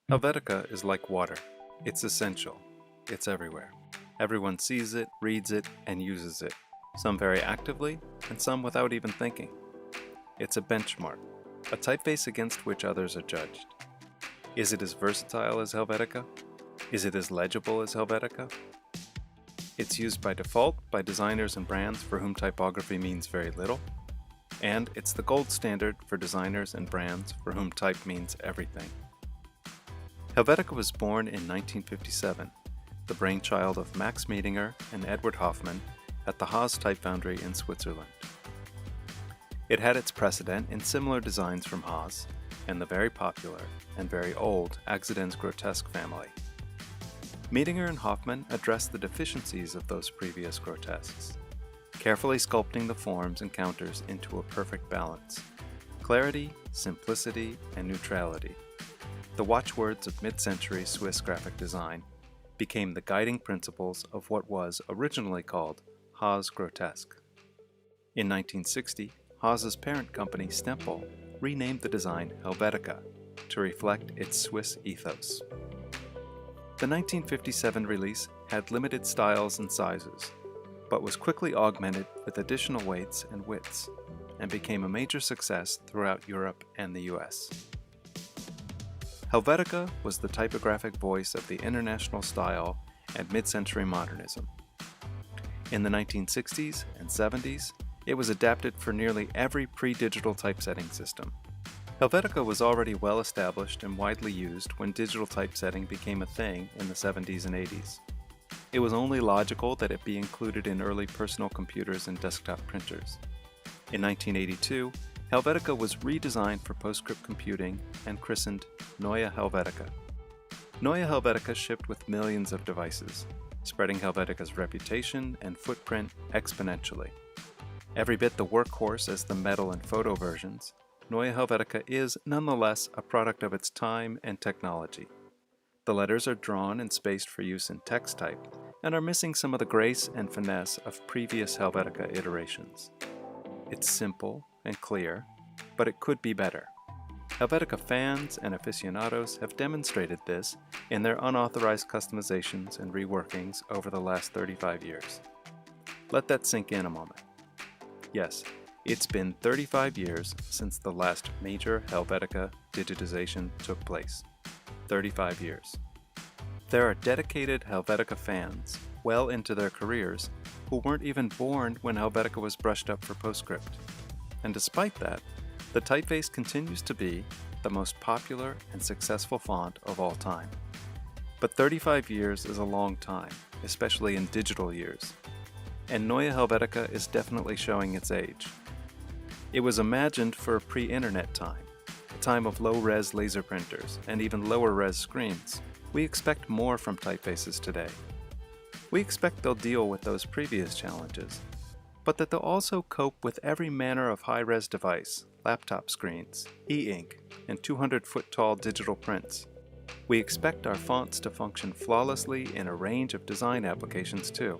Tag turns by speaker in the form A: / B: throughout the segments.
A: Helvetica is like water. It's essential. It's everywhere. Everyone sees it, reads it, and uses it, some very actively, and some without even thinking. It's a benchmark, a typeface against which others are judged. Is it as versatile as Helvetica? Is it as legible as Helvetica? It's used by default by designers and brands for whom typography means very little, and it's the gold standard for designers and brands for whom type means everything. Helvetica was born in 1957, the brainchild of Max Miedinger and Edward Hoffmann at the Haas Type Foundry in Switzerland. It had its precedent in similar designs from Haas and the very popular and very old Accidens Grotesque family. Miedinger and Hoffmann addressed the deficiencies of those previous grotesques, carefully sculpting the forms and counters into a perfect balance: clarity, simplicity, and neutrality. The watchwords of mid-century Swiss graphic design became the guiding principles of what was originally called Haas Grotesque. In 1960, Haas's parent company Stempel renamed the design Helvetica to reflect its Swiss ethos. The 1957 release had limited styles and sizes, but was quickly augmented with additional weights and widths, and became a major success throughout Europe and the US. Helvetica was the typographic voice of the international style and mid-century modernism. In the 1960s and 70s, it was adapted for nearly every pre-digital typesetting system. Helvetica was already well established and widely used when digital typesetting became a thing in the 70s and 80s. It was only logical that it be included in early personal computers and desktop printers. In 1982, Helvetica was redesigned for PostScript computing and christened Neue Helvetica. Neue Helvetica shipped with millions of devices, spreading Helvetica's reputation and footprint exponentially. Every bit the workhorse as the metal and photo versions, Neue Helvetica is nonetheless a product of its time and technology. The letters are drawn and spaced for use in text type and are missing some of the grace and finesse of previous Helvetica iterations. It's simple and clear, but it could be better. Helvetica fans and aficionados have demonstrated this in their unauthorized customizations and reworkings over the last 35 years. Let that sink in a moment. Yes, it's been 35 years since the last major Helvetica digitization took place. 35 years. There are dedicated Helvetica fans, well into their careers, who weren't even born when Helvetica was brushed up for PostScript. And despite that, the typeface continues to be the most popular and successful font of all time. But 35 years is a long time, especially in digital years. And Neue Helvetica is definitely showing its age. It was imagined for a pre-internet time, a time of low-res laser printers and even lower-res screens. We expect more from typefaces today. We expect they'll deal with those previous challenges, but that they'll also cope with every manner of high-res device, laptop screens, e-ink, and 200-foot-tall digital prints. We expect our fonts to function flawlessly in a range of design applications too,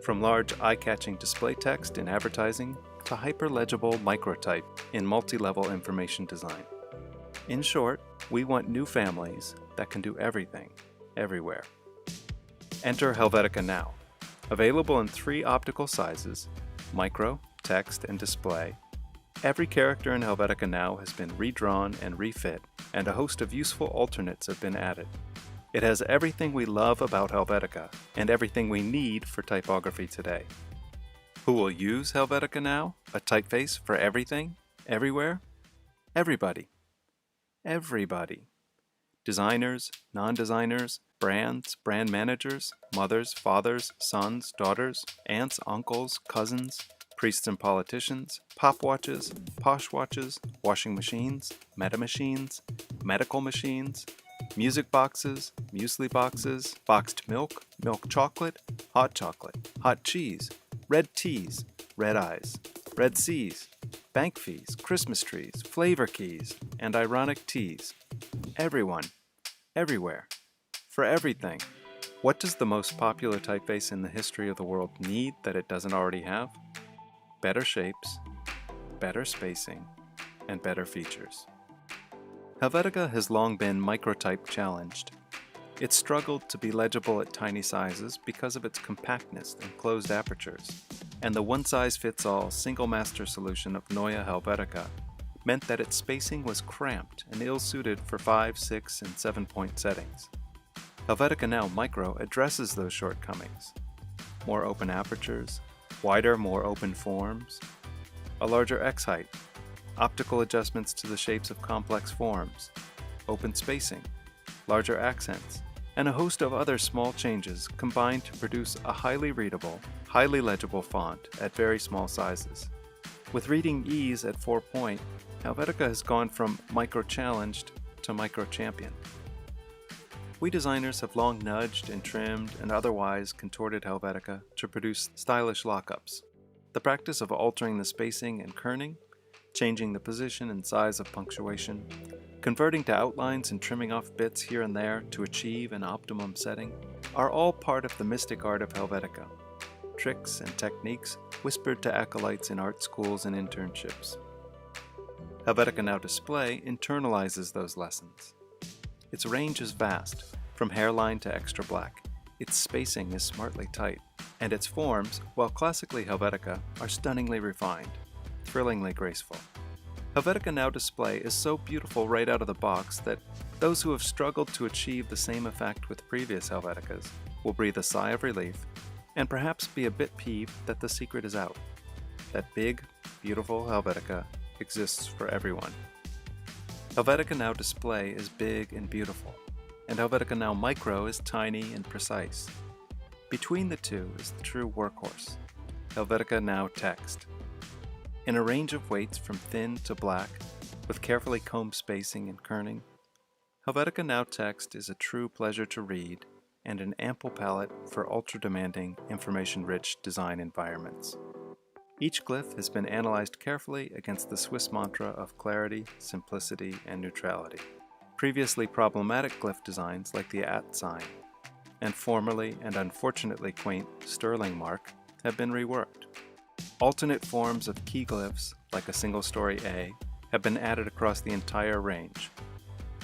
A: from large eye-catching display text in advertising to hyper-legible microtype in multi-level information design. In short, we want new families that can do everything, everywhere. Enter Helvetica Now. Available in 3 optical sizes: micro, text, and display. Every character in Helvetica Now has been redrawn and refit, and a host of useful alternates have been added. It has everything we love about Helvetica, and everything we need for typography today. Who will use Helvetica Now? A typeface for everything? Everywhere? Everybody. Everybody. Designers, non-designers, brands, brand managers, mothers, fathers, sons, daughters, aunts, uncles, cousins, priests and politicians, pop watches, posh watches, washing machines, meta machines, medical machines, music boxes, muesli boxes, boxed milk, milk chocolate, hot cheese, red teas, red eyes, red C's, bank fees, Christmas trees, flavor keys, and ironic teas. Everyone, everywhere, for everything. What does the most popular typeface in the history of the world need that it doesn't already have? Better shapes, better spacing, and better features. Helvetica has long been microtype challenged. It struggled to be legible at tiny sizes because of its compactness and closed apertures, and the one-size-fits-all single-master solution of Neue Helvetica meant that its spacing was cramped and ill-suited for 5, 6, and 7-point settings. Helvetica Now Micro addresses those shortcomings. More open apertures, wider, more open forms, a larger X-height, optical adjustments to the shapes of complex forms, open spacing, larger accents, and a host of other small changes combined to produce a highly readable, highly legible font at very small sizes. With reading ease at 4-point, Helvetica has gone from micro-challenged to micro-champion. We designers have long nudged and trimmed and otherwise contorted Helvetica to produce stylish lockups. The practice of altering the spacing and kerning, changing the position and size of punctuation, converting to outlines and trimming off bits here and there to achieve an optimum setting, are all part of the mystic art of Helvetica, tricks and techniques whispered to acolytes in art schools and internships. Helvetica Now Display internalizes those lessons. Its range is vast, from hairline to extra black. Its spacing is smartly tight, and its forms, while classically Helvetica, are stunningly refined, thrillingly graceful. Helvetica Now Display is so beautiful right out of the box that those who have struggled to achieve the same effect with previous Helveticas will breathe a sigh of relief and perhaps be a bit peeved that the secret is out. That big, beautiful Helvetica exists for everyone. Helvetica Now Display is big and beautiful, and Helvetica Now Micro is tiny and precise. Between the two is the true workhorse, Helvetica Now Text. In a range of weights from thin to black, with carefully combed spacing and kerning, Helvetica Now Text is a true pleasure to read and an ample palette for ultra-demanding, information-rich design environments. Each glyph has been analyzed carefully against the Swiss mantra of clarity, simplicity, and neutrality. Previously problematic glyph designs like the @ sign and formerly and unfortunately quaint sterling mark have been reworked. Alternate forms of key glyphs, like a single-story A, have been added across the entire range.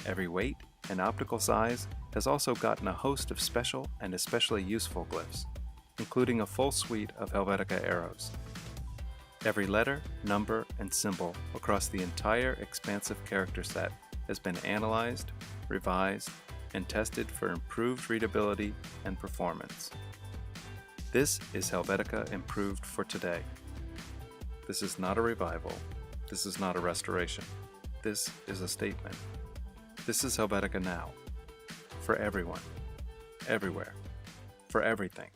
A: Every weight and optical size has also gotten a host of special and especially useful glyphs, including a full suite of Helvetica arrows. Every letter, number, and symbol across the entire expansive character set has been analyzed, revised, and tested for improved readability and performance. This is Helvetica improved for today. This is not a revival. This is not a restoration. This is a statement. This is Helvetica Now. For everyone. Everywhere. For everything.